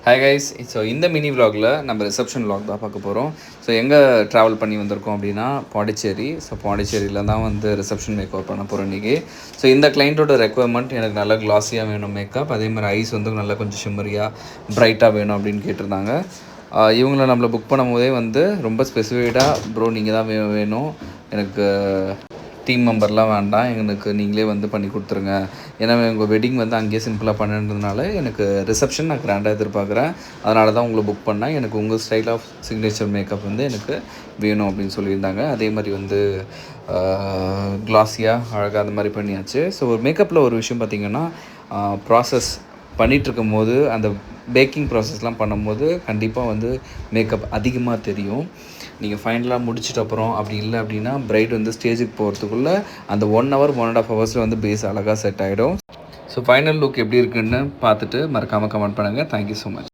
Hi guys. So இந்த mini விலாகில் நம்ம reception vlog தான் பார்க்க போகிறோம். ஸோ எங்கே ட்ராவல் பண்ணி வந்திருக்கோம் அப்படின்னா பாண்டிச்சேரி. ஸோ பாண்டிச்சேரியில் தான் வந்து ரிசப்ஷன் மேக்கப் பண்ண போகிறோம் இன்றைக்கி. ஸோ இந்த கிளைண்ட்டோட ரெக்குவயர்மெண்ட் எனக்கு நல்லா கிளாஸியாக வேணும் மேக்கப், அதே மாதிரி ஐஸ் வந்து நல்லா கொஞ்சம் ஷிம்மரியாக ப்ரைட்டாக வேணும் அப்படின்னு கேட்டிருந்தாங்க. இவங்கள நம்மளை புக் பண்ணும் போதே வந்து ரொம்ப ஸ்பெசிஃபைடாக ப்ரோ நீங்கள் தான் வேணும், எனக்கு டீம் மெம்பர்லாம் வேண்டாம், எனக்கு நீங்களே வந்து பண்ணி கொடுத்துருங்க. ஏன்னா உங்கள் வெட்டிங் வந்து அங்கேயே சிம்பிளாக பண்ணுறதுனால எனக்கு ரிசப்ஷன் நான் கிராண்டாக எதிர்பார்க்குறேன், அதனால தான் உங்களை புக் பண்ணேன். எனக்கு உங்கள் ஸ்டைல் ஆஃப் சிக்னேச்சர் மேக்கப் வந்து எனக்கு வேணும் அப்படின்னு சொல்லியிருந்தாங்க. அதே மாதிரி வந்து கிளாஸியாக அழகாக அந்த மாதிரி பண்ணியாச்சு. ஸோ ஒரு மேக்கப்பில் ஒரு விஷயம் பார்த்திங்கன்னா, ப்ராசஸ் பண்ணிகிட்ருக்கும் போது அந்த பேக்கிங் ப்ராசஸ்லாம் பண்ணும்போது கண்டிப்பாக வந்து மேக்கப் அதிகமாக தெரியும். நீங்கள் ஃபைனலாக முடிச்சிட்ட அப்புறம் அப்படி இல்லை அப்படின்னா பிரைட் வந்து ஸ்டேஜுக்கு போகிறதுக்குள்ளே அந்த 1 hour 1.5 hours வந்து பேஸ் அழகாக செட் ஆகிடும். ஸோ ஃபைனல் லுக் எப்படி இருக்குன்னு பார்த்துட்டு மறக்காமல் கமெண்ட் பண்ணுங்கள். Thank you so much.